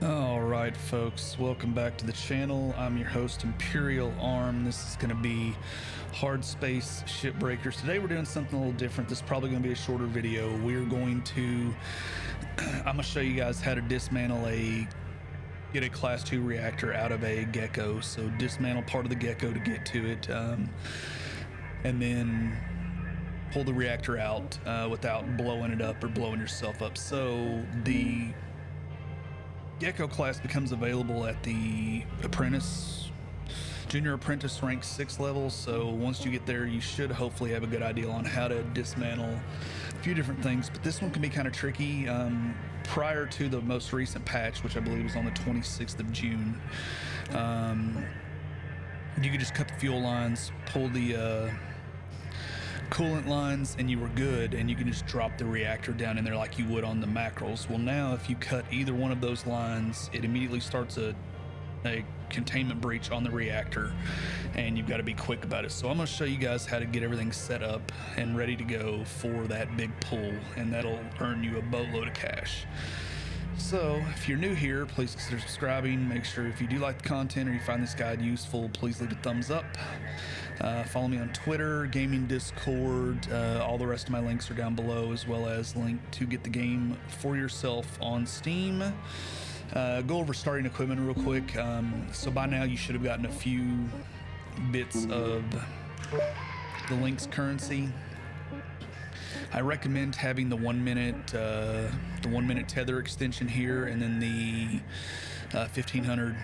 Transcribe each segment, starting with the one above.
All right, folks, welcome back to the channel. I'm your host, Imperial Arm. This is going to be Hardspace Shipbreakers. Today we're doing something a little different. This is probably going to be a shorter video. We're going to, I'm going to show you guys how to dismantle get a class 2 reactor out of a Gecko. So dismantle part of the Gecko to get to it, and then pull the reactor out without blowing it up or blowing yourself up. So the Gecko class becomes available at the junior apprentice rank 6 level. So once you get there, you should hopefully have a good idea on how to dismantle a few different things. But this one can be kind of tricky. Prior to the most recent patch, which I believe was on the 26th of June, you could just cut the fuel lines, pull the coolant lines, and you were good, and you can just drop the reactor down in there like you would on the mackerels. Well, now if you cut either one of those lines, it immediately starts a containment breach on the reactor, and you've got to be quick about it. So I'm going to show you guys how to get everything set up and ready to go for that big pull, and that'll earn you a boatload of cash. So if you're new here, please consider subscribing. Make sure if you do like the content or you find this guide useful, please leave a thumbs up. Follow me on Twitter, gaming Discord. All the rest of my links are down below, as well as link to get the game for yourself on Steam. Go over starting equipment real quick. So by now you should have gotten a few bits of the Link's currency. I recommend having the 1 minute tether extension here, and then the 1500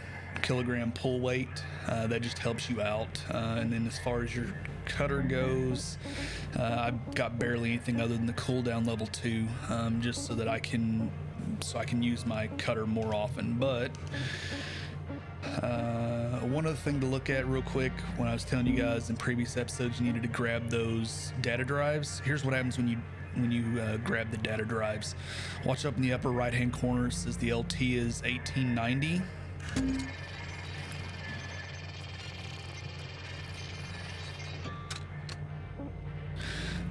kilogram pull weight. That just helps you out. And then as far as your cutter goes, I've got barely anything other than the cooldown level 2, just so that I can use my cutter more often. But one other thing to look at real quick, when I was telling you guys in previous episodes you needed to grab those data drives. Here's what happens when you grab the data drives. Watch up in the upper right hand corner. It says the LT is 1890.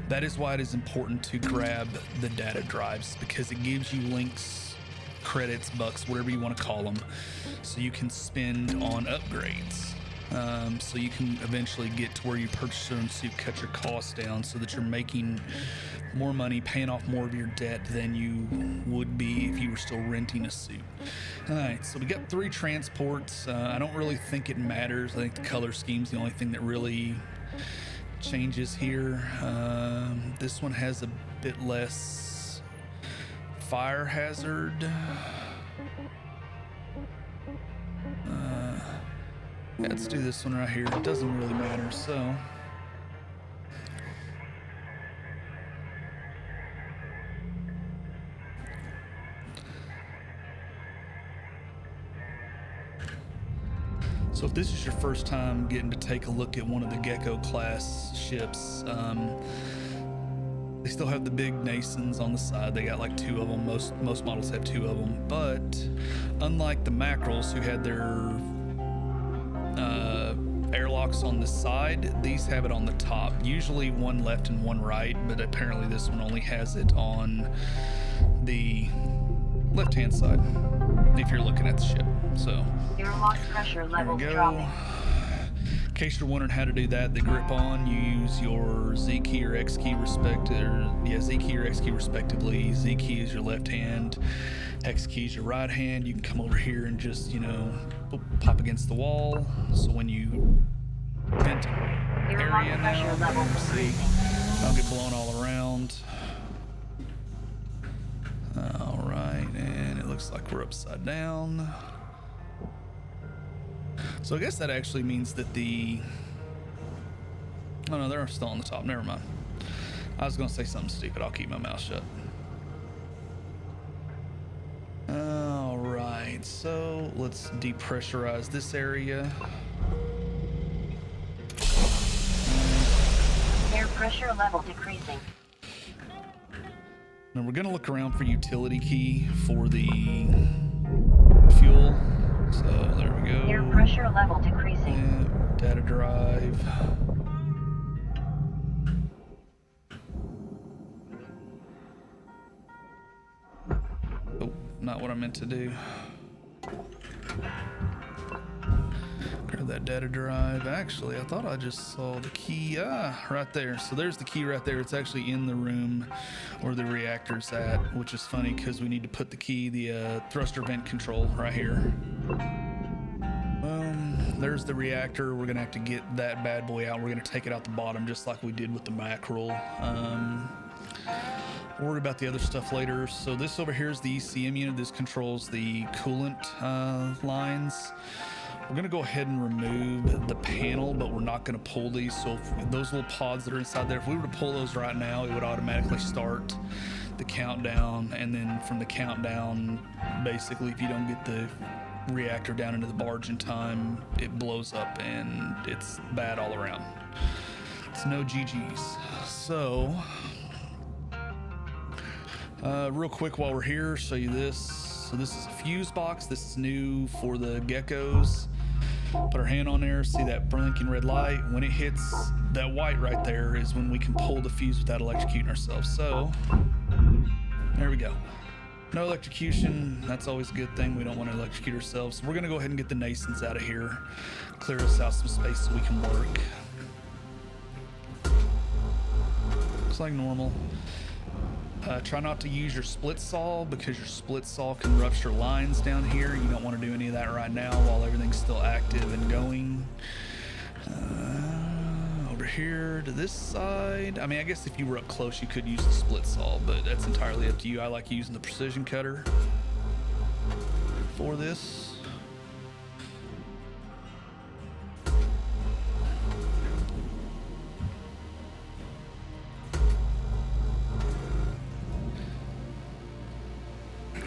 That is why it is important to grab the data drives, because it gives you links, credits, bucks, whatever you want to call them, so you can spend on upgrades. So you can eventually get to where you purchase your own suit, cut your costs down, so that you're making more money, paying off more of your debt than you would be if you were still renting a suit. Alright, so we got 3 transports. I don't really think it matters. I think the color scheme's the only thing that really changes here. This one has a bit less fire hazard. Let's do this one right here. It doesn't really matter. So if this is your first time getting to take a look at one of the Gecko class ships, they still have the big Nasons on the side. They got like 2 of them. Most models have 2 of them. But unlike the mackerels, who had their airlocks on the side, these have it on the top. Usually one left and one right, but apparently this one only has it on the left-hand side if you're looking at the ship. So airlock pressure levels dropping. In case you're wondering how to do that, the grip on, you use your Z key or X key Z key or X key respectively. Z key is your left hand, X key is your right hand. You can come over here and just, pop against the wall. So when you vent area now, see, I'll get blown all around. All right, and it looks like we're upside down. So I guess that actually means that oh no, they're still on the top. Never mind. I was gonna say something stupid. I'll keep my mouth shut. All right, so let's depressurize this area. Air pressure level decreasing. Now we're gonna look around for utility key for the fuel. So there we go. Air pressure level decreasing. Yeah, data drive. Oh, not what I meant to do. Grab that data drive. Actually, I thought I just saw the key. Right there. So there's the key right there. It's actually in the room where the reactor's at, which is funny because we need to put the key, the thruster vent control right here. There's the reactor. We're gonna have to get that bad boy out. We're gonna take it out the bottom just like we did with the mackerel. We'll worry about the other stuff later. So this over here is the ECM unit. This controls the coolant lines. We're gonna go ahead and remove the panel, but we're not gonna pull these. So if those little pods that are inside there, if we were to pull those right now, it would automatically start the countdown. And then from the countdown, basically, if you don't get the reactor down into the barge in time, it blows up and it's bad all around. It's no GG's. So, real quick while we're here, show you this. So this is a fuse box. This is new for the geckos. Put our hand on there, see that blinking red light. When it hits that white right there is when we can pull the fuse without electrocuting ourselves. So, there we go. No electrocution, that's always a good thing. We don't want to electrocute ourselves. So we're gonna go ahead and get the nascents out of here. Clear us out some space so we can work. Looks like normal. Try not to use your split saw because your split saw can rupture lines down here. You don't want to do any of that right now while everything's still active and going. Over here to this side. I mean, I guess if you were up close, you could use the split saw, but that's entirely up to you. I like using the precision cutter for this.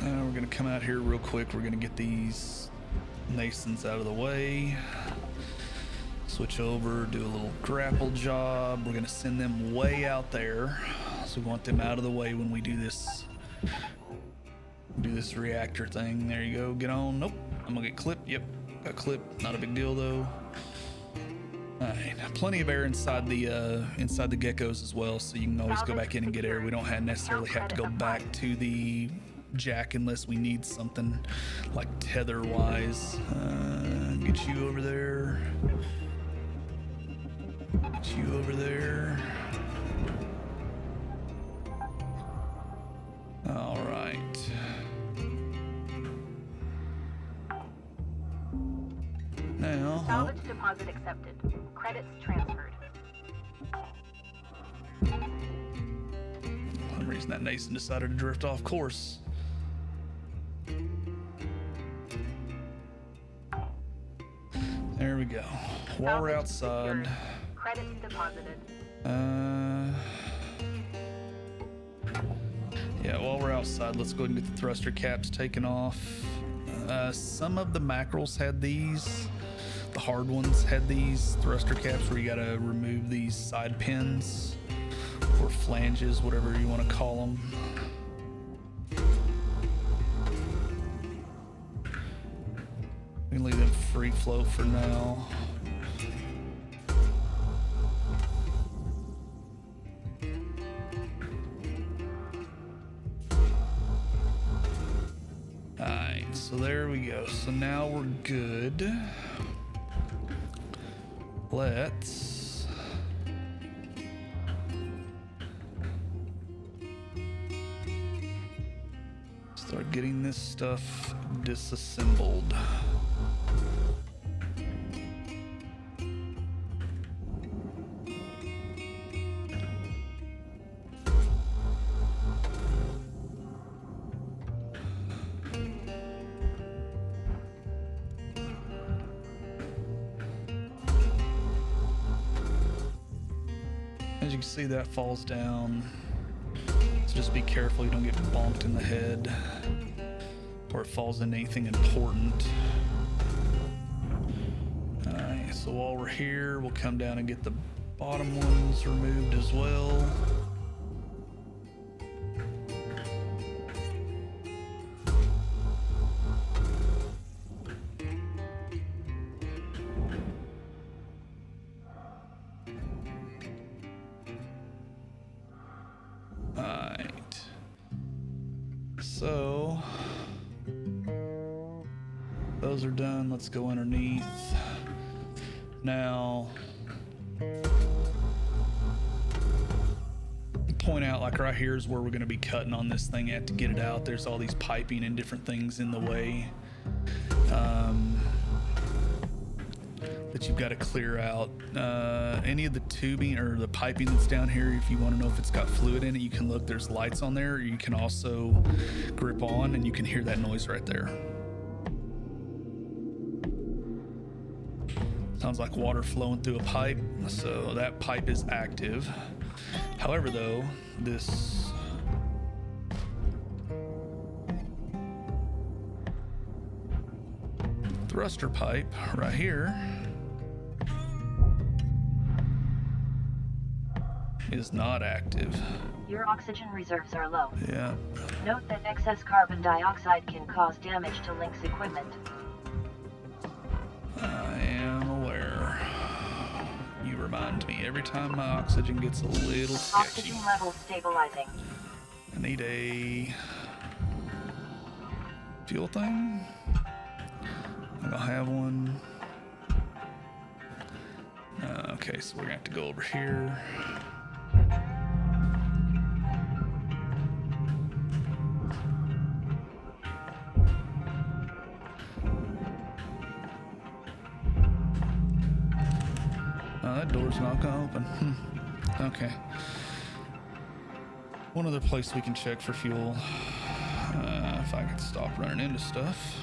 We're gonna come out here real quick. We're gonna get these nascents out of the way. Switch over, do a little grapple job. We're gonna send them way out there. So we want them out of the way when we do this reactor thing. There you go, get on. Nope, I'm gonna get clipped. Yep, got clipped, not a big deal though. All right, plenty of air inside the geckos as well, so you can always go back in and get air. We don't necessarily have to go back to the jack unless we need something like tether wise. Get you over there. Get you over there. All right. Now, Salvage deposit accepted. Credits transferred. for some reason that nascent decided to drift off course. There we go. While we're outside. Credits deposited. Yeah, while we're outside, let's go ahead and get the thruster caps taken off. Some of the mackerels had these. The hard ones had these thruster caps where you gotta remove these side pins or flanges, whatever you want to call them. We can leave them free float for now. Alright, so there we go. So now we're good. Let's start getting this stuff disassembled. As you can see, that falls down. So just be careful you don't get bonked in the head or it falls into anything important. Alright, so while we're here, we'll come down and get the bottom ones removed as well. So Those are done. Let's go underneath. Now, point out, like right here is where we're going to be cutting on this thing at to get it out. There's all these piping and different things in the way that you've got to clear out. Any of the tubing or the piping that's down here, if you want to know if it's got fluid in it, you can look. There's lights on there. You can also grip on and you can hear that noise right there. Sounds like water flowing through a pipe, so that pipe is active. However, though, this thruster pipe right here is not active. Your oxygen reserves are low. Yeah. Note that excess carbon dioxide can cause damage to Link's equipment. I am aware. You remind me every time my oxygen gets a little sketchy. Oxygen levels stabilizing. I need a fuel thing. I don't have one. Okay, so we're gonna have to go over here. That door's not gonna open. Okay. One other place we can check for fuel. If I could stop running into stuff.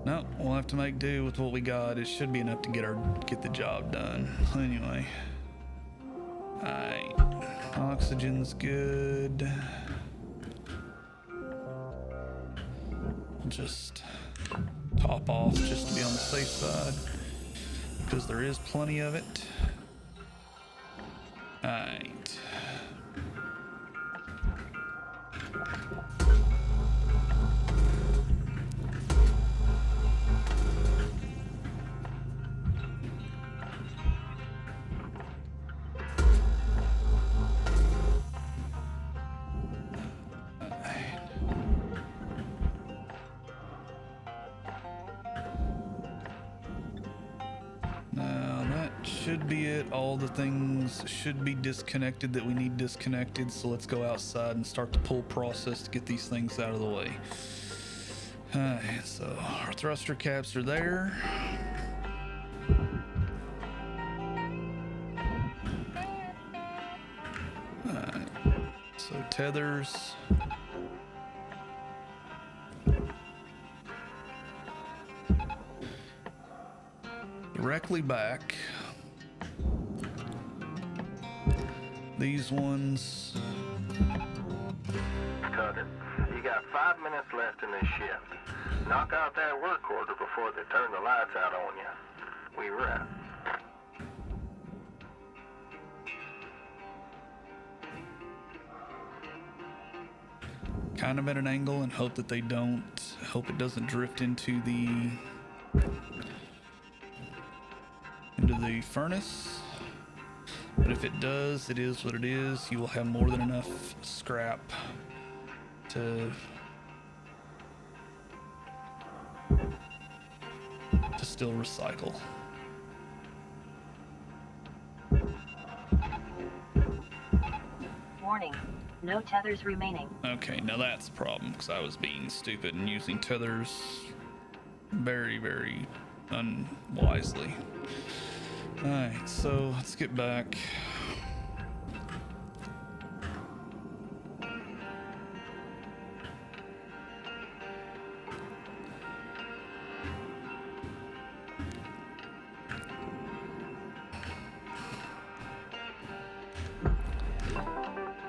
No, we'll have to make do with what we got. It should be enough to get the job done. Anyway. Alright. Oxygen's good. Just top off just to be on the safe side because there is plenty of it. Alright. Should be it. All the things should be disconnected that we need disconnected. So let's go outside and start the pull process to get these things out of the way. Alright, so our thruster caps are there. Alright, so tethers. Directly back. These ones. Tucker, you got 5 minutes left in this shift. Knock out that work order before they turn the lights out on you. We wrap. Kind of at an angle and hope that hope it doesn't drift into the furnace. But if it does, it is what it is. You will have more than enough scrap to still recycle. Warning, no tethers remaining. Okay, now that's a problem because I was being stupid and using tethers very, very unwisely. Alright, so let's get back.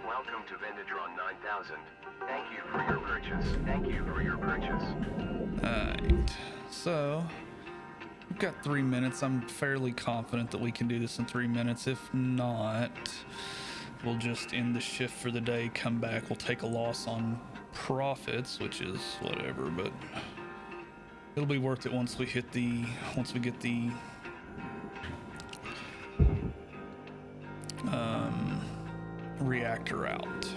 Welcome to Vendedron 9000. Thank you for your purchase. Thank you for your purchase. Alright, so we've got 3 minutes. I'm fairly confident that we can do this in 3 minutes. If not, we'll just end the shift for the day, come back, we'll take a loss on profits, which is whatever, but it'll be worth it once we get the reactor out.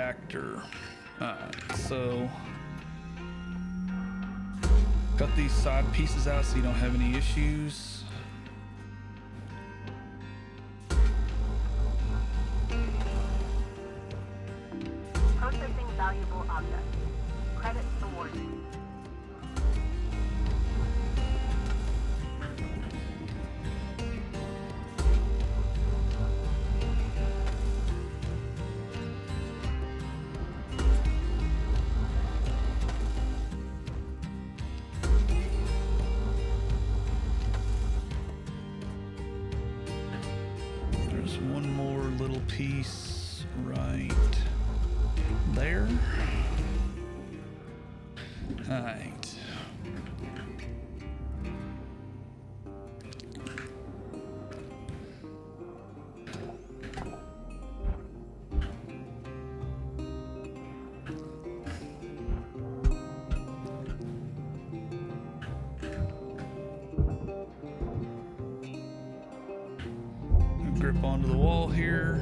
reactor. Alright, so cut these side pieces out so you don't have any issues. Processing valuable objects. Credits awarded. There's one more little piece right there. All right. Grip onto the wall here.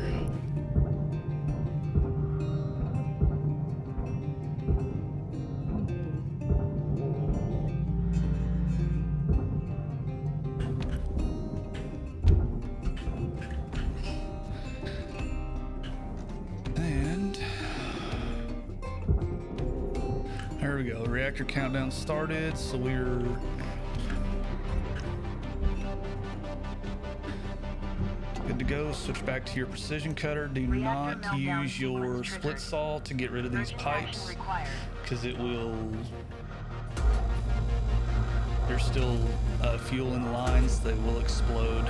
And there we go. The reactor countdown started, so we're good to go. Switch back to your precision cutter. Do Reactor not meltdown use your sequence split triggered. saw to get rid of these Urgent action pipes required. because it will. There's still fuel in the lines. They will explode.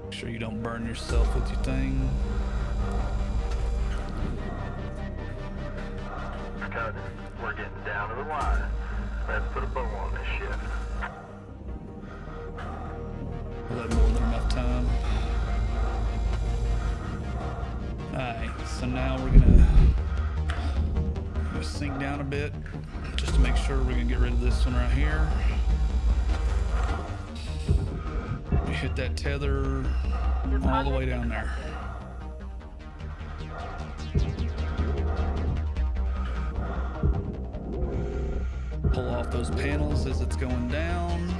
Make sure you don't burn yourself with your thing. Cut. We're getting down to the wire. Let's put a bow on this shift. We'll have more than enough time. Alright, so now we're gonna sink down a bit just to make sure we're gonna get rid of this one right here. We hit that tether all the way down there. Pull off those panels as it's going down.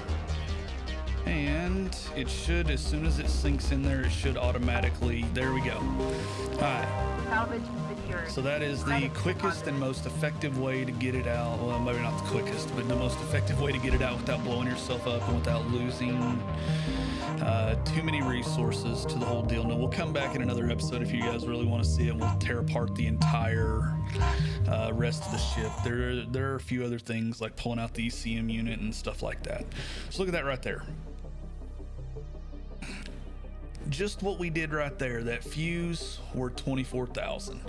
And it should, as soon as it sinks in there, it should automatically, there we go. All right, Salvage secured. so that is the Credits quickest and deposited. most effective way to get it out. Well, maybe not the quickest, but the most effective way to get it out without blowing yourself up and without losing too many resources to the whole deal. Now, we'll come back in another episode if you guys really want to see it. We'll tear apart the entire rest of the ship. There are a few other things like pulling out the ECM unit and stuff like that. So look at that right there. Just what we did right there. That fuse were 24,000.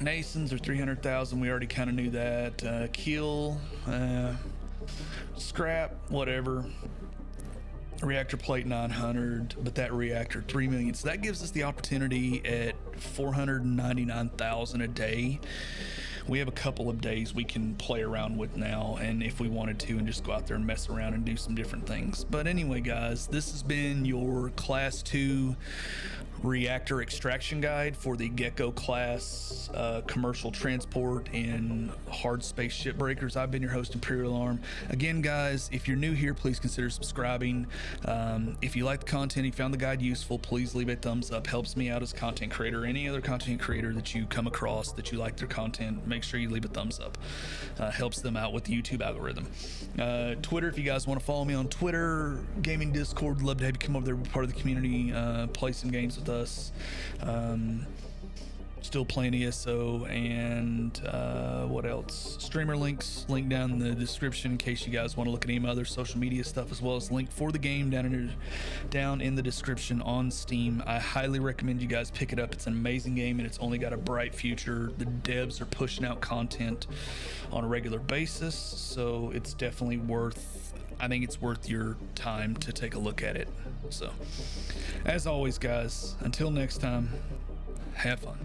Nasons are 300,000. We already kind of knew that. Keel, scrap, whatever. Reactor plate 900, but that reactor 3 million. So that gives us the opportunity at 499,000 a day. We have a couple of days we can play around with now, and if we wanted to, and just go out there and mess around and do some different things. But anyway, guys, this has been your Class 2 reactor extraction guide for the Gecko class commercial transport in Hardspace Shipbreakers. I've been your host, Imperial Arm. Again, guys, if you're new here, please consider subscribing. If you like the content, you found the guide useful, please leave a thumbs up. Helps me out as a content creator. Any other content creator that you come across that you like their content, make sure you leave a thumbs up. Helps them out with the YouTube algorithm. Twitter, if you guys want to follow me on Twitter, gaming Discord, love to have you come over there, be part of the community, play some games with us. Still playing ESO, and what else? Streamer links, link down in the description in case you guys want to look at any other social media stuff, as well as link for the game down in the description on Steam. I highly recommend you guys pick it up. It's an amazing game, and it's only got a bright future. The devs are pushing out content on a regular basis, so it's definitely I think it's worth your time to take a look at it. So, as always, guys, until next time, have fun.